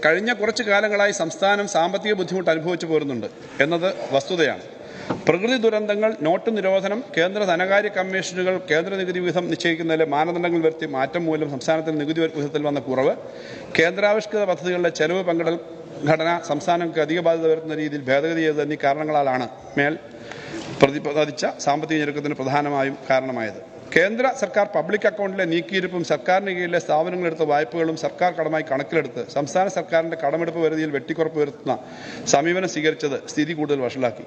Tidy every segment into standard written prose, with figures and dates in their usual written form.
കഴിഞ്ഞ കുറച്ചു കാലങ്ങളായി സംസ്ഥാനം സാമ്പത്തിക ബുദ്ധിമുട്ട് അനുഭവിച്ചു പോരുന്നുണ്ട് എന്നത് വസ്തുതയാണ്. പ്രകൃതി ദുരന്തങ്ങൾ, നോട്ട് നിരോധനം, കേന്ദ്ര ധനകാര്യ കമ്മീഷനുകൾ കേന്ദ്ര നികുതി വിഹിതം നിശ്ചയിക്കുന്നതിലെ മാനദണ്ഡങ്ങൾ വരുത്തി മാറ്റം മൂലം സംസ്ഥാനത്തിൽ നികുതി വിഹിതത്തിൽ വന്ന കുറവ്, കേന്ദ്രാവിഷ്കൃത പദ്ധതികളുടെ ചെലവ് പങ്കിടൽ ഘടന സംസ്ഥാനങ്ങൾക്ക് അധിക ബാധ്യത വരുത്തുന്ന രീതിയിൽ ഭേദഗതി ചെയ്തത് എന്നീ കാരണങ്ങളാലാണ് മേൽ പ്രതിപാദിച്ച സാമ്പത്തിക ഞെരുക്കത്തിന് പ്രധാനമായും കാരണമായത്. കേന്ദ്ര സർക്കാർ പബ്ലിക് അക്കൗണ്ടിലെ നീക്കിയിരിപ്പും സർക്കാരിന് കീഴിലെ സ്ഥാപനങ്ങളെടുത്ത വായ്പകളും സർക്കാർ കടമായി കണക്കിലെടുത്ത് സംസ്ഥാന സർക്കാരിന്റെ കടമെടുപ്പ് പരിധിയിൽ വെട്ടിക്കുറപ്പ് വരുത്തുന്ന സമീപനം സ്വീകരിച്ചത് സ്ഥിതി കൂടുതൽ വഷളാക്കി.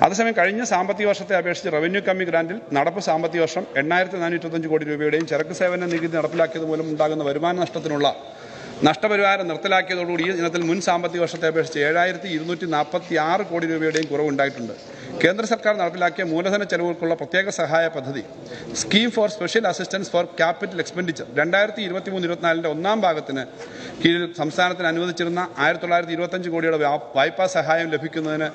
അതേസമയം കഴിഞ്ഞ സാമ്പത്തിക വർഷത്തെ അപേക്ഷിച്ച് റവന്യൂ കമ്മി ഗ്രാന്റിൽ നടപ്പ് സാമ്പത്തിക വർഷം 8,425 കോടി രൂപയുടെയും ചരക്ക് സേവന നികുതി നടപ്പിലാക്കിയത് മൂലം ഉണ്ടാകുന്ന വരുമാന നഷ്ടത്തിനുള്ള നഷ്ടപരിഹാരം നിർത്തലാക്കിയതോടുകൂടി ഈ ഇനത്തിൽ മുൻ സാമ്പത്തിക വർഷത്തെ അപേക്ഷിച്ച് 7,246 കോടി രൂപയുടെയും കുറവുണ്ടായിട്ടുണ്ട്. കേന്ദ്ര സർക്കാർ നടപ്പിലാക്കിയ മൂലധന ചെലവുകൾക്കുള്ള പ്രത്യേക സഹായ പദ്ധതി scheme for special assistance for capital expenditure 2023-24 ഒന്നാം ഭാഗത്തിന് കീഴിൽ സംസ്ഥാനത്തിന് അനുവദിച്ചിരുന്ന 1,925 കോടിയുടെ വായ്പാ സഹായം ലഭിക്കുന്നതിന്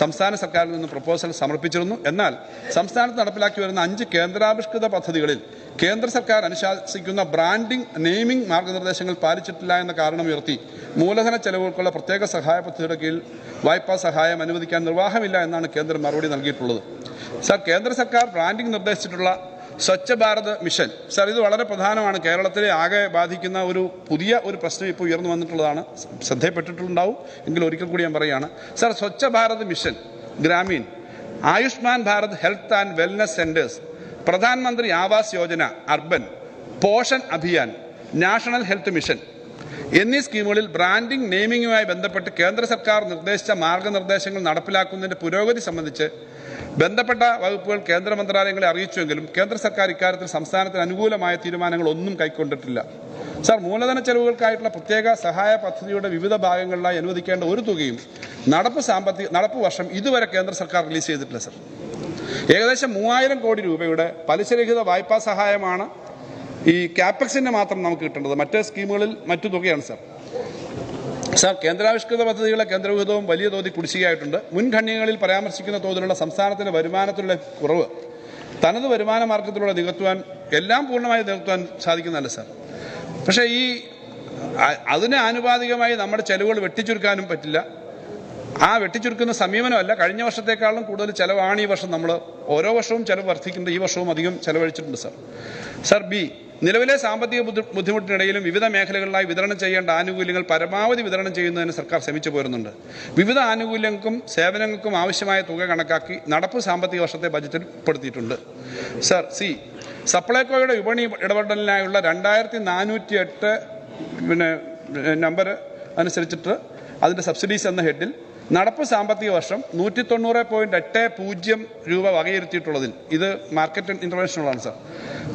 സംസ്ഥാന സർക്കാരിൽ നിന്ന് പ്രപ്പോസൽ സമർപ്പിച്ചിരുന്നു. എന്നാൽ സംസ്ഥാനത്ത് നടപ്പിലാക്കി വരുന്ന 5 കേന്ദ്രാവിഷ്കൃത പദ്ധതികളിൽ കേന്ദ്ര സർക്കാർ അനുശാസിക്കുന്ന ബ്രാൻഡിംഗ്, നെയിമിംഗ് മാർഗനിർദ്ദേശങ്ങൾ പാലിച്ചിട്ടില്ല എന്ന കാരണമുയർത്തി മൂലധന ചെലവുകൾക്കുള്ള പ്രത്യേക സഹായ പദ്ധതിയുടെ കീഴിൽ വായ്പാ സഹായം അനുവദിക്കാൻ നിർവാഹമില്ല എന്നാണ് കേന്ദ്രം മറുപടി നൽകിയിട്ടുള്ളത്. സർ, കേന്ദ്ര സർക്കാർ ബ്രാൻഡിംഗ് നിർദ്ദേശിച്ചിട്ടുള്ള സ്വച്ഛ് ഭാരത് മിഷൻ, സർ, ഇത് വളരെ പ്രധാനമാണ്. കേരളത്തിലെ ആകെ ബാധിക്കുന്ന ഒരു പുതിയ പ്രശ്നം ഇപ്പോൾ ഉയർന്നു വന്നിട്ടുള്ളതാണ്. ശ്രദ്ധയിൽപ്പെട്ടിട്ടുണ്ടാവും, എങ്കിലും ഒരിക്കൽ കൂടി ഞാൻ പറയുകയാണ്. Sir, Swachh Bharat Mission Grameen, Ayushman Bharat Health and Wellness Centres, Pradhanmantri Awas Yojana Urban, Poshan Abhiyan, National Health Mission എന്നീ സ്കീമുകളിൽ ബ്രാൻഡിംഗ്, നെയിമിംഗുമായി ബന്ധപ്പെട്ട് കേന്ദ്ര സർക്കാർ നിർദ്ദേശിച്ച മാർഗനിർദ്ദേശങ്ങൾ നടപ്പിലാക്കുന്നതിന്റെ പുരോഗതി സംബന്ധിച്ച് ബന്ധപ്പെട്ട വകുപ്പുകൾ കേന്ദ്ര മന്ത്രാലയങ്ങളെ അറിയിച്ചുവെങ്കിലും കേന്ദ്ര സർക്കാർ ഇക്കാര്യത്തിൽ സംസ്ഥാനത്തിന് അനുകൂലമായ തീരുമാനങ്ങളൊന്നും കൈക്കൊണ്ടിട്ടില്ല. സർ, മൂലധന ചെലവുകൾക്കായിട്ടുള്ള പ്രത്യേക സഹായ പദ്ധതിയുടെ വിവിധ ഭാഗങ്ങളിലായി അനുവദിക്കേണ്ട ഒരു തുകയും നടപ്പ് വർഷം ഇതുവരെ കേന്ദ്ര സർക്കാർ റിലീസ് ചെയ്തിട്ടില്ല. സർ, ഏകദേശം 3,000 കോടി രൂപയുടെ പലിശരഹിത വായ്പാ സഹായമാണ് ഈ കാപ്പെക്സിന് മാത്രം നമുക്ക് കിട്ടേണ്ടത്. മറ്റ് സ്കീമുകളിൽ മറ്റു തുകയാണ്. സർ, കേന്ദ്രാവിഷ്കൃത പദ്ധതികളെ കേന്ദ്രവിഹിതവും വലിയ തോതിൽ കുടിശ്ശികയായിട്ടുണ്ട്. മുൻഖണ്ഡികകളിൽ പരാമർശിക്കുന്ന തോതിലുള്ള സംസ്ഥാനത്തിന്റെ വരുമാനത്തിലുള്ള കുറവ് തനത് വരുമാന മാർഗത്തിലൂടെ നികത്തുവാൻ, എല്ലാം പൂർണ്ണമായി നികത്തുവാൻ സാധിക്കുന്നതല്ല. സർ, പക്ഷേ അതിന് ആനുപാതികമായി നമ്മുടെ ചെലവുകൾ വെട്ടിച്ചുരുക്കാനും പറ്റില്ല. ആ വെട്ടിച്ചുരുക്കുന്ന സമീപനമല്ല, കഴിഞ്ഞ വർഷത്തെക്കാളും കൂടുതൽ ചെലവാണ് ഈ വർഷം. നമ്മൾ ഓരോ വർഷവും ചെലവ് വർദ്ധിക്കുന്നുണ്ട്, ഈ വർഷവും അധികം ചെലവഴിച്ചിട്ടുണ്ട്. സർ, ബി, നിലവിലെ സാമ്പത്തിക ബുദ്ധിമുട്ടിനിടയിലും വിവിധ മേഖലകളിലായി വിതരണം ചെയ്യേണ്ട ആനുകൂല്യങ്ങൾ പരമാവധി വിതരണം ചെയ്യുന്നതിന് സർക്കാർ ശ്രമിച്ചു പോരുന്നുണ്ട്. വിവിധ ആനുകൂല്യങ്ങൾക്കും സേവനങ്ങൾക്കും ആവശ്യമായ തുക കണക്കാക്കി നടപ്പ് സാമ്പത്തിക വർഷത്തെ ബജറ്റിൽ ഉൾപ്പെടുത്തിയിട്ടുണ്ട്. സർ, സി, സപ്ലൈകോയുടെ വിപണി ഇടപെടലിനായുള്ള 2,408 നമ്പർ അനുസരിച്ചിട്ട് അതിന്റെ സബ്സിഡീസ് എന്ന ഹെഡിൽ നടപ്പ് സാമ്പത്തിക വർഷം 190.80 രൂപ വകയിരുത്തിയിട്ടുള്ളതിൽ, ഇത് മാർക്കറ്റ് ഇന്റർവെൻഷനുകളാണ്. സർ,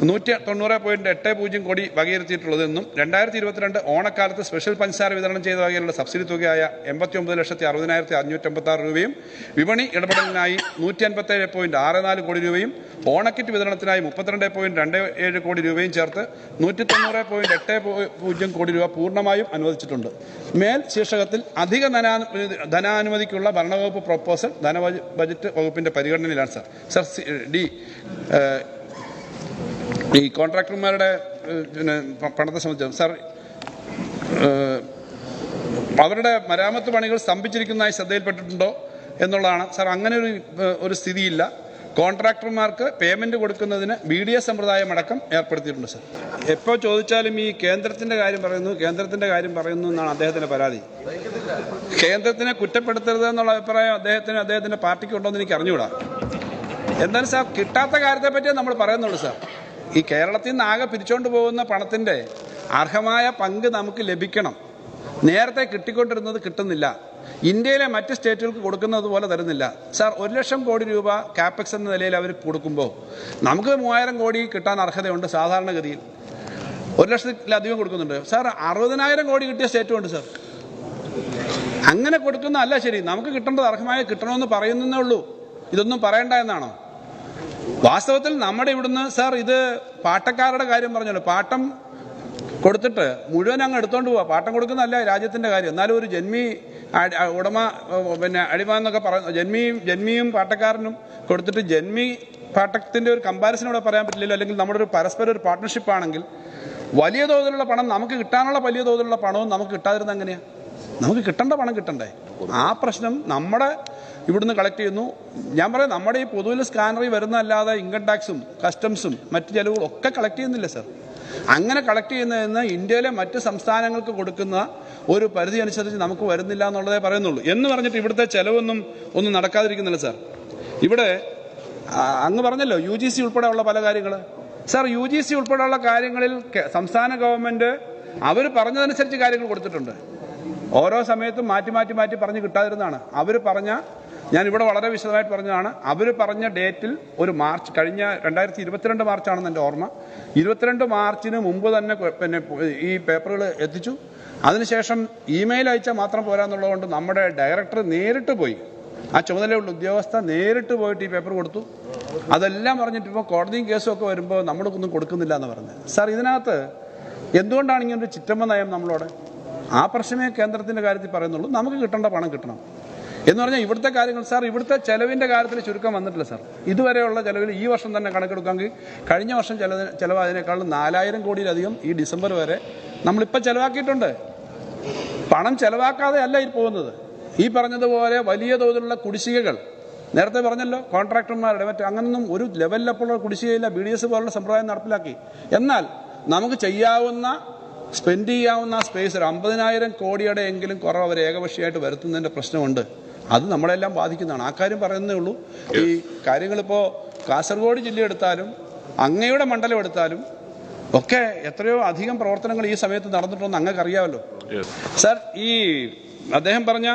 190.80 കോടി വകയിരുത്തിയിട്ടുള്ളതെന്നും 2022 ഓണക്കാലത്ത് സ്പെഷ്യൽ പഞ്ചസാര വിതരണം ചെയ്ത വകയിലുള്ള സബ്സിഡി തുകയായ 89,60,556 രൂപയും, വിപണി ഇടപെടലിനായി 157.64 കോടി രൂപയും, ഓണക്കിറ്റ് വിതരണത്തിനായി 32.27 കോടി രൂപയും ചേർത്ത് 190.80 കോടി രൂപ പൂർണ്ണമായും അനുവദിച്ചിട്ടുണ്ട്. മേൽ ശീർഷകത്തിൽ അധിക ധനാനുമതിക്കുള്ള ഭരണവകുപ്പ് പ്രൊപ്പോസൽ ധനബജറ്റ് വകുപ്പിന്റെ പരിഗണനയിലാണ്. സർ, ഡി, ഈ കോൺട്രാക്ടർമാരുടെ പണത്തെ സംബന്ധിച്ച്, സർ, അവരുടെ മരാമത്ത് പണികൾ സ്തംഭിച്ചിരിക്കുന്നതായി ശ്രദ്ധയിൽപ്പെട്ടിട്ടുണ്ടോ എന്നുള്ളതാണ്. സർ, അങ്ങനെ ഒരു സ്ഥിതിയില്ല. കോൺട്രാക്ടർമാർക്ക് പേയ്മെന്റ് കൊടുക്കുന്നതിന് BDS സമ്പ്രദായം അടക്കം ഏർപ്പെടുത്തിയിട്ടുണ്ട്. സർ, എപ്പോൾ ചോദിച്ചാലും ഈ കേന്ദ്രത്തിന്റെ കാര്യം പറയുന്നു എന്നാണ് അദ്ദേഹത്തിന്റെ പരാതി. കേന്ദ്രത്തിനെ കുറ്റപ്പെടുത്തരുത് എന്നുള്ള അഭിപ്രായം അദ്ദേഹത്തിന്റെ പാർട്ടിക്ക് ഉണ്ടോ എന്ന് എനിക്ക് അറിഞ്ഞുകൂടാ. എന്തായാലും സാർ, കിട്ടാത്ത കാര്യത്തെ പറ്റിയേ നമ്മൾ പറയുന്നുള്ളൂ. സാർ, ഈ കേരളത്തിൽ നിന്ന് ആകെ പിരിച്ചുകൊണ്ട് പോകുന്ന പണത്തിന്റെ അർഹമായ പങ്ക് നമുക്ക് ലഭിക്കണം. നേരത്തെ കിട്ടിക്കൊണ്ടിരുന്നത് കിട്ടുന്നില്ല. ഇന്ത്യയിലെ മറ്റ് സ്റ്റേറ്റുകൾക്ക് കൊടുക്കുന്നത് പോലെ തരുന്നില്ല. സാർ, 1,00,000 കോടി രൂപ കാപ്പെക്സ് എന്ന നിലയിൽ അവർ കൊടുക്കുമ്പോൾ നമുക്ക് 3,000 കോടി കിട്ടാൻ അർഹതയുണ്ട്. സാധാരണഗതിയിൽ 1,00,000-ലധികം കൊടുക്കുന്നുണ്ട്. സാർ, 60,000 കോടി കിട്ടിയ സ്റ്റേറ്റും ഉണ്ട്. സാർ, അങ്ങനെ കൊടുക്കുന്ന അല്ല ശരി. നമുക്ക് കിട്ടേണ്ടത് അർഹമായി കിട്ടണമെന്ന് പറയുന്നേ ഉള്ളൂ. ഇതൊന്നും പറയണ്ട എന്നാണോ? വാസ്തവത്തിൽ നമ്മുടെ ഇവിടുന്ന്, സാർ, ഇത് പാട്ടക്കാരുടെ കാര്യം പറഞ്ഞല്ലോ. പാട്ടം കൊടുത്തിട്ട് മുഴുവൻ അങ്ങ് എടുത്തോണ്ട് പോവാ. പാട്ടം കൊടുക്കുന്നതല്ല രാജ്യത്തിന്റെ കാര്യം. എന്നാലും ഒരു ജന്മി ഉടമ അടിമ എന്നൊക്കെ പറയുന്നു. ജന്മിയും പാട്ടക്കാരനും കൊടുത്തിട്ട് ജന്മി പാട്ടത്തിന്റെ ഒരു കമ്പാരിസൺ ഇവിടെ പറയാൻ പറ്റില്ലല്ലോ. അല്ലെങ്കിൽ നമ്മുടെ ഒരു പരസ്പര ഒരു പാർട്ട്ണർഷിപ്പ് ആണെങ്കിൽ വലിയ തോതിലുള്ള പണം നമുക്ക് കിട്ടാനുള്ള വലിയ തോതിലുള്ള പണവും നമുക്ക് കിട്ടാതിരുന്ന എങ്ങനെയാണ്? നമുക്ക് കിട്ടേണ്ട പണം കിട്ടണ്ടേ? ആ പ്രശ്നം നമ്മുടെ ഇവിടുന്ന് കളക്ട് ചെയ്യുന്നു. ഞാൻ പറയാം, നമ്മുടെ ഈ പൊതുവിൽ സ്കാനറിൽ വരുന്നതല്ലാതെ ഇൻകം ടാക്സും കസ്റ്റംസും മറ്റ് ചെലവുകളും ഒക്കെ കളക്ട് ചെയ്യുന്നില്ല സർ. അങ്ങനെ കളക്ട് ചെയ്യുന്നതെന്ന് ഇന്ത്യയിലെ മറ്റ് സംസ്ഥാനങ്ങൾക്ക് കൊടുക്കുന്ന ഒരു പരിധി അനുസരിച്ച് നമുക്ക് വരുന്നില്ല എന്നുള്ളതേ പറയുന്നുള്ളൂ. എന്ന് പറഞ്ഞിട്ട് ഇവിടുത്തെ ചെലവൊന്നും നടക്കാതിരിക്കുന്നില്ല സാർ. ഇവിടെ അങ്ങ് പറഞ്ഞല്ലോ UGC ഉൾപ്പെടെയുള്ള പല കാര്യങ്ങൾ. സാർ, UGC ഉൾപ്പെടെയുള്ള കാര്യങ്ങളിൽ സംസ്ഥാന ഗവൺമെന്റ് അവർ പറഞ്ഞതനുസരിച്ച് കാര്യങ്ങൾ കൊടുത്തിട്ടുണ്ട്. ഓരോ സമയത്തും മാറ്റി മാറ്റി മാറ്റി പറഞ്ഞ് കിട്ടാതിരുന്നതാണ്. അവർ പറഞ്ഞ, ഞാൻ ഇവിടെ വളരെ വിശദമായിട്ട് പറഞ്ഞതാണ്, അവർ പറഞ്ഞ ഡേറ്റിൽ ഒരു മാർച്ച്, കഴിഞ്ഞ 2022 മാർച്ചാണെന്ന് എൻ്റെ ഓർമ്മ, 22 മാർച്ചിന് മുമ്പ് തന്നെ പിന്നെ ഈ പേപ്പറുകൾ എത്തിച്ചു. അതിനുശേഷം ഇമെയിൽ അയച്ചാൽ മാത്രം പോരാന്നുള്ളതുകൊണ്ട് നമ്മുടെ ഡയറക്ടർ നേരിട്ട് പോയി, ആ ചുമതലയുള്ള ഉദ്യോഗസ്ഥ നേരിട്ട് പോയിട്ട് ഈ പേപ്പർ കൊടുത്തു. അതെല്ലാം പറഞ്ഞിട്ട് ഇപ്പോൾ കോടതിയും കേസും ഒക്കെ വരുമ്പോൾ നമ്മളൊന്നും കൊടുക്കുന്നില്ല എന്ന് പറഞ്ഞത്. സാർ, ഇതിനകത്ത് എന്തുകൊണ്ടാണ് ഇങ്ങനൊരു ചിറ്റമ്മ നയം നമ്മളോട്? ആ പ്രശ്നമേ കേന്ദ്രത്തിൻ്റെ കാര്യത്തിൽ പറയുന്നുള്ളൂ. നമുക്ക് കിട്ടേണ്ട പണം കിട്ടണം എന്ന് പറഞ്ഞാൽ ഇവിടുത്തെ കാര്യങ്ങൾ സാർ, ഇവിടുത്തെ ചെലവിൻ്റെ കാര്യത്തിൽ ചുരുക്കം വന്നിട്ടില്ല സാർ. ഇതുവരെയുള്ള ചെലവിൽ ഈ വർഷം തന്നെ കണക്കെടുക്കാമെങ്കിൽ കഴിഞ്ഞ വർഷം ചെലവ് അതിനേക്കാളും 4000 കോടിയിലധികം ഈ ഡിസംബർ വരെ നമ്മളിപ്പോൾ ചെലവാക്കിയിട്ടുണ്ട്. പണം ചെലവാക്കാതെ അല്ല ഇത് പോകുന്നത്. ഈ പറഞ്ഞതുപോലെ വലിയ തോതിലുള്ള കുടിശ്ശികകൾ നേരത്തെ പറഞ്ഞല്ലോ, കോൺട്രാക്ടർമാരുടെ മറ്റു അങ്ങനൊന്നും ഒരു ലെവലിലപ്പോഴുള്ള കുടിശ്ശികയില്ല. BDS പോലുള്ള സമ്പ്രദായം നടപ്പിലാക്കി. എന്നാൽ നമുക്ക് ചെയ്യാവുന്ന, സ്പെൻഡ് ചെയ്യാവുന്ന സ്പേസ് ഒരു 50,000 കോടിയുടെ എങ്കിലും കുറവ് അവർ ഏകപക്ഷീയമായിട്ട് വരുത്തുന്നതിൻ്റെ പ്രശ്നമുണ്ട്. അത് നമ്മളെല്ലാം ബാധിക്കുന്നതാണ്. ആ കാര്യം പറയുന്നേ ഉള്ളൂ. ഈ കാര്യങ്ങളിപ്പോൾ കാസർഗോഡ് ജില്ല എടുത്താലും അങ്ങയുടെ മണ്ഡലം എടുത്താലും ഒക്കെ എത്രയോ അധികം പ്രവർത്തനങ്ങൾ ഈ സമയത്ത് നടന്നിട്ടുണ്ടെന്ന് അങ്ങക്ക് അറിയാമല്ലോ സാർ. ഈ അദ്ദേഹം പറഞ്ഞ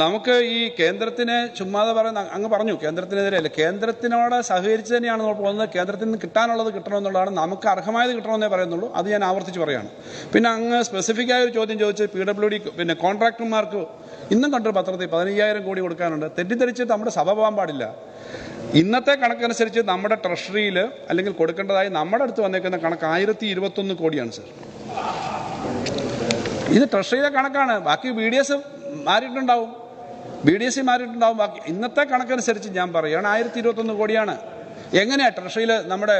നമുക്ക് ഈ കേന്ദ്രത്തിനെ ചുമ്മാതെ പറയുന്ന, അങ്ങ് പറഞ്ഞു കേന്ദ്രത്തിനെതിരെ അല്ല, കേന്ദ്രത്തിനോട് സഹകരിച്ച് തന്നെയാണ് നമ്മൾ പോകുന്നത്. കേന്ദ്രത്തിൽ നിന്ന് കിട്ടാനുള്ളത് കിട്ടണമെന്നുള്ളതാണ്, നമുക്ക് അർഹമായത് കിട്ടണമെന്നേ പറയുന്നുള്ളൂ. അത് ഞാൻ ആവർത്തിച്ച് പറയുകയാണ്. പിന്നെ അങ്ങ് സ്പെസിഫിക് ആയ ഒരു ചോദ്യം ചോദിച്ച് PWD പിന്നെ കോൺട്രാക്ടർമാർക്ക് ഇന്നും കണ്ടൊരു പത്രത്തിൽ 15,000 കോടി കൊടുക്കാനുണ്ട്. തെറ്റിദ്ധരിച്ചിട്ട് നമ്മുടെ സഭ പോകാൻ പാടില്ല. ഇന്നത്തെ കണക്കനുസരിച്ച് നമ്മുടെ ട്രഷറിയിൽ അല്ലെങ്കിൽ കൊടുക്കേണ്ടതായി നമ്മുടെ അടുത്ത് വന്നേക്കുന്ന കണക്ക് 1021 കോടിയാണ് സാർ. ഇത് ട്രഷറിയിലെ കണക്കാണ്. ബാക്കി BDS മാറിയിട്ടുണ്ടാവും, BDS മാറിയിട്ടുണ്ടാവും. ബാക്കി ഇന്നത്തെ കണക്കനുസരിച്ച് ഞാൻ പറയുകയാണ് 1021 കോടിയാണ്. എങ്ങനെയാണ് ട്രഷറിയിൽ നമ്മുടെ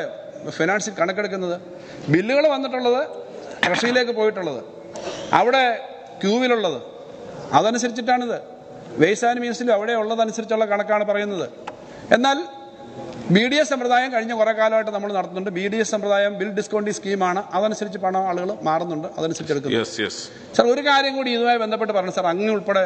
ഫിനാൻസിൽ കണക്കെടുക്കുന്നത്? ബില്ലുകൾ വന്നിട്ടുള്ളത്, ട്രഷറിയിലേക്ക് പോയിട്ടുള്ളത്, അവിടെ ക്യൂവിലുള്ളത്, അതനുസരിച്ചിട്ടാണിത്. വേസ് ആൻഡ് മീൻസിലും അവിടെ ഉള്ളതനുസരിച്ചുള്ള കണക്കാണ് പറയുന്നത്. എന്നാൽ BDS സമ്പ്രദായം കഴിഞ്ഞ കുറേ കാലമായിട്ട് നമ്മൾ നടത്തുന്നുണ്ട്. BDS സമ്പ്രദായം ബിൽ ഡിസ്കൗണ്ടിങ് സ്കീമാണ്. അതനുസരിച്ച് പണം ആളുകൾ മാറുന്നുണ്ട്, അതനുസരിച്ച് എടുക്കുന്നു. സാർ, ഒരു കാര്യം കൂടി ഇതുമായി ബന്ധപ്പെട്ട് പറഞ്ഞു സാർ, അങ്ങ് ഉൾപ്പെടെ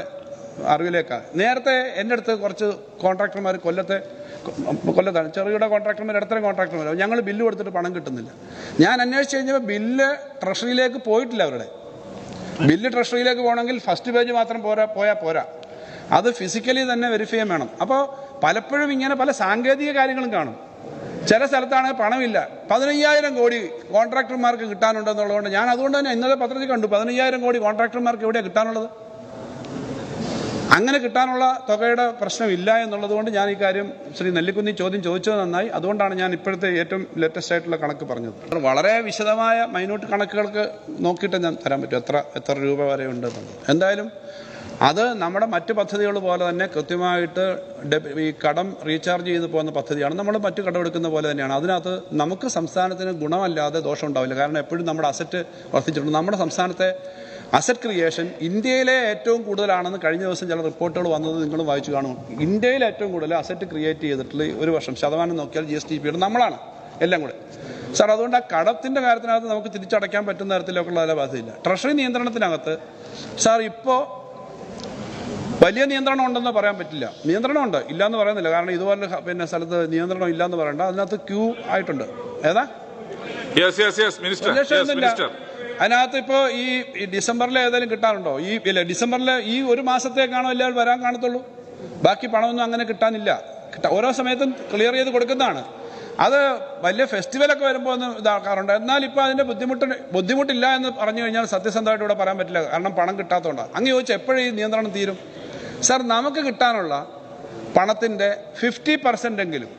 അറിവിലേക്കാണ്. നേരത്തെ എൻ്റെ അടുത്ത് കുറച്ച് കോൺട്രാക്ടർമാർ കൊല്ലത്താണ്, ചെറുകിട കോൺട്രാക്ടർമാർ, ഇടത്തരം കോൺട്രാക്ടർമാർ, ഞങ്ങൾ ബില്ല് കൊടുത്തിട്ട് പണം കിട്ടുന്നില്ല. ഞാൻ അന്വേഷിച്ച് കഴിഞ്ഞപ്പോൾ ബില്ല് ട്രഷറിയിലേക്ക് പോയിട്ടില്ല. അവരുടെ ബില്ല് ട്രഷറിയിലേക്ക് പോകണമെങ്കിൽ ഫസ്റ്റ് പേജ് മാത്രം പോയാൽ പോരാ, അത് ഫിസിക്കലി തന്നെ വെരിഫൈ ചെയ്യാൻ വേണം. അപ്പോൾ പലപ്പോഴും ഇങ്ങനെ പല സാങ്കേതിക കാര്യങ്ങളും കാണും. ചില സ്ഥലത്താണ് പണമില്ല. 15,000 കോടി കോൺട്രാക്ടർമാർക്ക് കിട്ടാനുണ്ടെന്നുള്ളതുകൊണ്ട് ഞാൻ അതുകൊണ്ട് തന്നെ ഇന്നലെ പത്രത്തിൽ കണ്ടു 15,000 കോടി കോൺട്രാക്ടർമാർക്ക് എവിടെയാണ് കിട്ടാനുള്ളത്. അങ്ങനെ കിട്ടാനുള്ള തുകയുടെ പ്രശ്നമില്ല എന്നുള്ളത് കൊണ്ട് ഞാൻ ഈ കാര്യം ശ്രീ നെല്ലിക്കുന്നി ചോദ്യം ചോദിച്ചത് നന്നായി. അതുകൊണ്ടാണ് ഞാൻ ഇപ്പോഴത്തെ ഏറ്റവും ലേറ്റസ്റ്റ് ആയിട്ടുള്ള കണക്ക് പറഞ്ഞത്. വളരെ വിശദമായ മൈന്യൂട്ട് കണക്കുകൾക്ക് നോക്കിയിട്ട് ഞാൻ തരാൻ പറ്റും എത്ര രൂപ വരെ ഉണ്ടെന്നുള്ളത്. എന്തായാലും അത് നമ്മുടെ മറ്റ് പദ്ധതികൾ പോലെ തന്നെ കൃത്യമായിട്ട് ഈ കടം റീചാർജ് ചെയ്ത് പോകുന്ന പദ്ധതിയാണ്. നമ്മൾ മറ്റു കടമെടുക്കുന്ന പോലെ തന്നെയാണ്. അതിനകത്ത് നമുക്ക് സംസ്ഥാനത്തിന് ഗുണമല്ലാതെ ദോഷം ഉണ്ടാവില്ല. കാരണം എപ്പോഴും നമ്മുടെ അസറ്റ് വർദ്ധിച്ചിട്ടുണ്ട്. നമ്മുടെ സംസ്ഥാനത്തെ അസറ്റ് ക്രിയേഷൻ ഇന്ത്യയിലെ ഏറ്റവും കൂടുതലാണെന്ന് കഴിഞ്ഞ ദിവസം ചില റിപ്പോർട്ടുകൾ വന്നത് നിങ്ങളും വായിച്ചു കാണും. ഇന്ത്യയിൽ ഏറ്റവും കൂടുതൽ അസറ്റ് ക്രിയേറ്റ് ചെയ്തിട്ടുള്ള ഒരു വർഷം ശതമാനം നോക്കിയാൽ GSDP നമ്മളാണ് എല്ലാം കൂടെ. സാർ, അതുകൊണ്ട് ആ കടത്തിൻ്റെ കാര്യത്തിനകത്ത് നമുക്ക് തിരിച്ചടയ്ക്കാൻ പറ്റുന്ന തരത്തിലൊക്കെയുള്ള അതിലെ ബാധ്യതയില്ല. ട്രഷറി നിയന്ത്രണത്തിനകത്ത് സാർ ഇപ്പോൾ വലിയ നിയന്ത്രണം ഉണ്ടെന്ന് പറയാൻ പറ്റില്ല. നിയന്ത്രണമുണ്ട്, ഇല്ലയെന്ന് പറയുന്നില്ല. കാരണം ഇതുപോലെ പിന്നെ സ്ഥലത്ത് നിയന്ത്രണം ഇല്ലയെന്ന് പറയണ്ട. അതിനകത്ത് ക്യൂ ആയിട്ടുണ്ട്. ഏതാ അതിനകത്ത് ഇപ്പോൾ ഈ ഡിസംബറിൽ ഏതായാലും കിട്ടാനുണ്ടോ? ഡിസംബറിൽ ഈ ഒരു മാസത്തേക്കാണോ എല്ലാവരും വരാൻ കാണത്തുള്ളൂ. ബാക്കി പണമൊന്നും അങ്ങനെ കിട്ടാനില്ല. ഓരോ സമയത്തും ക്ലിയർ ചെയ്ത് കൊടുക്കുന്നതാണ്. അത് വലിയ ഫെസ്റ്റിവലൊക്കെ വരുമ്പോൾ ഒന്ന് ഇതാക്കാറുണ്ട്. എന്നാൽ ഇപ്പോൾ അതിൻ്റെ ബുദ്ധിമുട്ടില്ല എന്ന് പറഞ്ഞു കഴിഞ്ഞാൽ സത്യസന്ധമായിട്ട് ഇവിടെ പറയാൻ പറ്റില്ല. കാരണം പണം കിട്ടാത്തതുകൊണ്ടാണ്. അങ്ങ് ചോദിച്ചാൽ എപ്പോഴും ഈ നിയന്ത്രണം തീരും? സാർ, നമുക്ക് കിട്ടാനുള്ള പണത്തിൻ്റെ 50% എങ്കിലും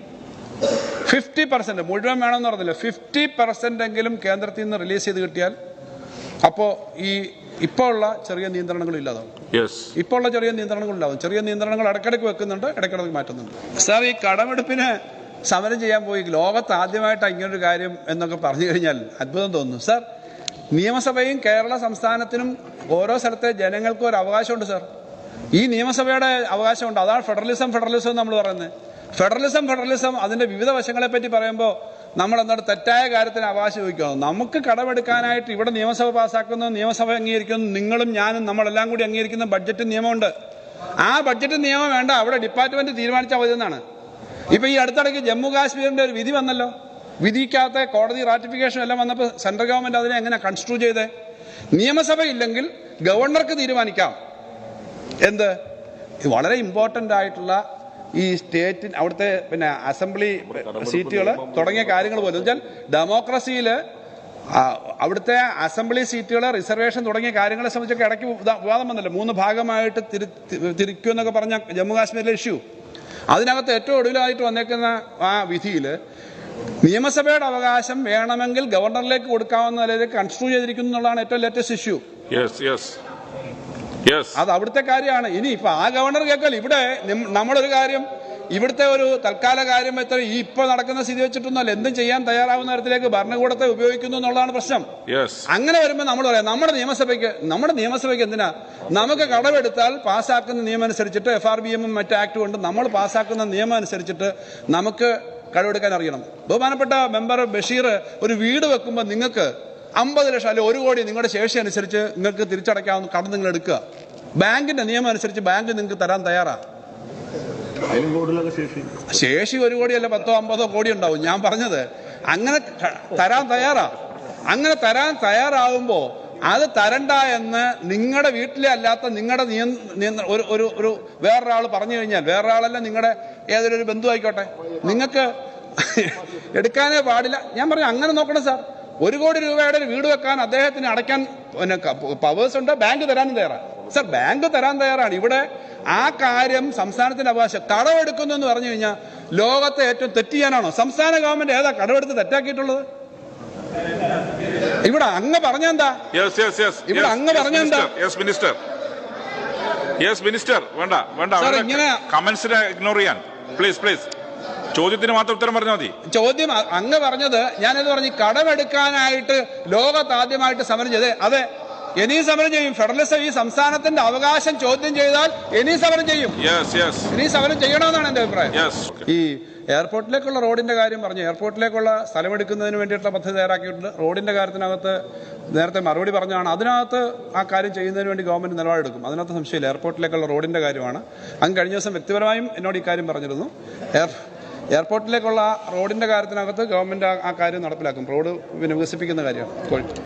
50% മുഴുവൻ വേണമെന്ന് പറഞ്ഞില്ല, 50% എങ്കിലും കേന്ദ്രത്തിൽ നിന്ന് റിലീസ് ചെയ്ത് കിട്ടിയാൽ അപ്പോൾ ഇപ്പോൾ ഉള്ള ചെറിയ നിയന്ത്രണങ്ങൾ ഇല്ലാതാവും. ഇപ്പോൾ ഉള്ള ചെറിയ നിയന്ത്രണങ്ങൾ ഇല്ലാതാവും. ചെറിയ നിയന്ത്രണങ്ങൾ ഇടയ്ക്കിടയ്ക്ക് വെക്കുന്നുണ്ട്, ഇടയ്ക്കിടയ്ക്ക് മാറ്റുന്നുണ്ട്. സാർ, ഈ കടമെടുപ്പിന് സമരം ചെയ്യാൻ പോയി ലോകത്ത് ആദ്യമായിട്ടാണ് ഇങ്ങനൊരു കാര്യം എന്നൊക്കെ പറഞ്ഞു കഴിഞ്ഞാൽ അത്ഭുതം തോന്നുന്നു. സാർ, നിയമസഭയും കേരള സംസ്ഥാനത്തിനും ഓരോ സ്ഥലത്തെ ജനങ്ങൾക്കും ഒരു അവകാശമുണ്ട് സാർ. ഈ നിയമസഭയുടെ അവകാശമുണ്ട്. അതാണ് ഫെഡറലിസം നമ്മൾ പറയുന്നത്. ഫെഡറലിസം അതിന്റെ വിവിധ വശങ്ങളെ പറ്റി പറയുമ്പോൾ നമ്മൾ എന്താണ് തെറ്റായ കാര്യത്തിന് അവകാശം ചോദിക്കണം. നമുക്ക് കടമെടുക്കാനായിട്ട് ഇവിടെ നിയമസഭ പാസ്സാക്കുന്നു, നിയമസഭ അംഗീകരിക്കുന്നു, നിങ്ങളും ഞാനും നമ്മളെല്ലാം കൂടി അംഗീകരിക്കുന്ന ബഡ്ജറ്റ് നിയമമുണ്ട്. ആ ബഡ്ജറ്റ് നിയമം വേണ്ട, അവിടെ ഡിപ്പാർട്ട്മെന്റ് തീരുമാനിച്ചാൽ മതി എന്നാണ്. ഇപ്പൊ ഈ അടുത്തിടയ്ക്ക് ജമ്മു കാശ്മീരിന്റെ ഒരു വിധി വന്നല്ലോ. വിധിക്കകത്ത് കോടതി റാറ്റിഫിക്കേഷൻ എല്ലാം വന്നപ്പോൾ സെൻട്രൽ ഗവൺമെന്റ് അതിനെ എങ്ങനെ കൺസ്ട്രൂ ചെയ്തേ? നിയമസഭ ഇല്ലെങ്കിൽ ഗവർണർക്ക് തീരുമാനിക്കാം. എന്ത് വളരെ ഇമ്പോർട്ടന്റ് ആയിട്ടുള്ള ഈ സ്റ്റേറ്റിന് അവിടുത്തെ പിന്നെ അസംബ്ലി സീറ്റുകൾ തുടങ്ങിയ കാര്യങ്ങൾ പോലും വെച്ചാൽ ഡെമോക്രസിയിൽ അവിടുത്തെ അസംബ്ലി സീറ്റുകൾ റിസർവേഷൻ തുടങ്ങിയ കാര്യങ്ങളെ സംബന്ധിച്ചൊക്കെ ഇടയ്ക്ക് വിവാദം വന്നല്ലോ. 3 ഭാഗമായിട്ട് തിരിക്കുമെന്നൊക്കെ പറഞ്ഞ ജമ്മു കാശ്മീരിലെ ഇഷ്യൂ. അതിനകത്ത് ഏറ്റവും ഒടുവിലായിട്ട് വന്നേക്കുന്ന ആ വിധിയിൽ നിയമസഭയുടെ അവകാശം വേണമെങ്കിൽ ഗവർണറിലേക്ക് കൊടുക്കാവുന്ന നിലയിലേക്ക് കൺസ്ട്രൂ ചെയ്തിരിക്കുന്നു എന്നുള്ളതാണ് ഏറ്റവും ലേറ്റസ്റ്റ് ഇഷ്യൂ. അത് അവിടുത്തെ കാര്യമാണ്. ഇനി ഇപ്പൊ ആ ഗവർണർ കേൾക്കൽ ഇവിടെ നമ്മളൊരു കാര്യം ഇവിടുത്തെ ഒരു തൽക്കാല കാര്യം എത്ര ഈ ഇപ്പൊ നടക്കുന്ന സ്ഥിതി വെച്ചിട്ടൊന്നുമല്ല, എന്തും ചെയ്യാൻ തയ്യാറാവുന്ന തരത്തിലേക്ക് ഭരണകൂടത്തെ ഉപയോഗിക്കുന്നു എന്നുള്ളതാണ് പ്രശ്നം. അങ്ങനെ വരുമ്പോൾ നമ്മൾ പറയാം നമ്മുടെ നിയമസഭയ്ക്ക് എന്തിനാ? നമുക്ക് കടമെടുത്താൽ പാസ്സാക്കുന്ന നിയമം അനുസരിച്ചിട്ട് FRBM മറ്റു ആക്ട് കൊണ്ട് നമ്മൾ പാസ്സാക്കുന്ന നിയമം അനുസരിച്ചിട്ട് നമുക്ക് കടമെടുക്കാൻ അറിയണം. ബഹുമാനപ്പെട്ട മെമ്പർ ബഷീർ ഒരു വീട് വെക്കുമ്പോൾ നിങ്ങൾക്ക് 50 ലക്ഷം അല്ലെങ്കിൽ 1 കോടി നിങ്ങളുടെ ശേഷി അനുസരിച്ച് നിങ്ങൾക്ക് തിരിച്ചടയ്ക്കാവുന്ന കടം നിങ്ങൾ എടുക്കുക. ബാങ്കിന്റെ നിയമം അനുസരിച്ച് ബാങ്ക് നിങ്ങൾക്ക് തരാൻ തയ്യാറാ. ശേഷി 1 കോടിയല്ല 10-50 കോടി ഉണ്ടാവും. ഞാൻ പറഞ്ഞത് അങ്ങനെ തരാൻ തയ്യാറാ. അങ്ങനെ തരാൻ തയ്യാറാവുമ്പോ അത് തരണ്ട എന്ന് നിങ്ങളുടെ വീട്ടിലെ അല്ലാത്ത നിങ്ങളുടെ ഒരു വേറൊരാൾ പറഞ്ഞു കഴിഞ്ഞാൽ, വേറൊരാളല്ല നിങ്ങളുടെ ഏതൊരു ബന്ധു ആയിക്കോട്ടെ, നിങ്ങൾക്ക് എടുക്കാനേ പാടില്ല. ഞാൻ പറഞ്ഞു അങ്ങനെ നോക്കണം സാർ. 1 കോടി രൂപയുടെ ഒരു വീട് വെക്കാൻ അദ്ദേഹത്തിന് അടയ്ക്കാൻ പിന്നെ പവേഴ്സ് ഉണ്ട്. ബാങ്ക് തരാനും തയ്യാറാണ് സാർ. ബാങ്ക് തരാൻ തയ്യാറാണ്. ഇവിടെ ആ കാര്യം സംസ്ഥാനത്തിന്റെ അവകാശം. കടമെടുക്കുന്നു എന്ന് പറഞ്ഞു കഴിഞ്ഞാൽ ലോകത്തെ ഏറ്റവും തെറ്റ് ചെയ്യാനാണോ? സംസ്ഥാന ഗവൺമെന്റ് ഏതാ കടമെടുത്ത് തെറ്റാക്കിയിട്ടുള്ളത്? ഇവിടെ അങ്ങ് പറഞ്ഞെന്താ? ഇവിടെ അങ്ങ് പറഞ്ഞെന്താ? ഇങ്ങനെ കമന്റ്സിനെ ഇഗ്നോർ ചെയ്യാൻ പ്ലീസ്. ചോദ്യത്തിന് മാത്രം ഉത്തരം പറഞ്ഞാൽ മതി. ചോദ്യം അങ്ങ് പറഞ്ഞത് ഞാനെന്ന് പറഞ്ഞു കടമെടുക്കാനായിട്ട് ലോകത്താദ്യമായിട്ട് സമരം ചെയ്തേ. അതെ, ഇനി സമരം ചെയ്യും. ഫെഡറലിസം ഈ സംസ്ഥാനത്തിന്റെ അവകാശം ചോദ്യം ചെയ്താൽ ഇനി സമരം ചെയ്യും. ഇനി സമരം ചെയ്യണമെന്നാണ് എന്റെ അഭിപ്രായം. ഈ എയർപോർട്ടിലേക്കുള്ള റോഡിന്റെ കാര്യം പറഞ്ഞു. എയർപോർട്ടിലേക്കുള്ള സ്ഥലമെടുക്കുന്നതിന് വേണ്ടിയിട്ടുള്ള പദ്ധതി തയ്യാറാക്കിയിട്ടുണ്ട്. റോഡിന്റെ കാര്യത്തിനകത്ത് നേരത്തെ മറുപടി പറഞ്ഞാണ്. അതിനകത്ത് ആ കാര്യം ചെയ്യുന്നതിന് വേണ്ടി ഗവൺമെന്റ് നിലപാടെടുക്കും. അതിനകത്ത് സംശയമില്ല. എയർപോർട്ടിലേക്കുള്ള റോഡിന്റെ കാര്യമാണ്. അങ്ങ് കഴിഞ്ഞ ദിവസം വ്യക്തിപരമായും എന്നോട് ഈ കാര്യം പറഞ്ഞിരുന്നു. എയർപോർട്ടിലേക്കുള്ള റോഡിന്റെ കാര്യത്തിനകത്ത് ഗവൺമെന്റ് ആ കാര്യം നടപ്പിലാക്കും. റോഡ് വികസിപ്പിക്കുന്ന കാര്യമാണ്.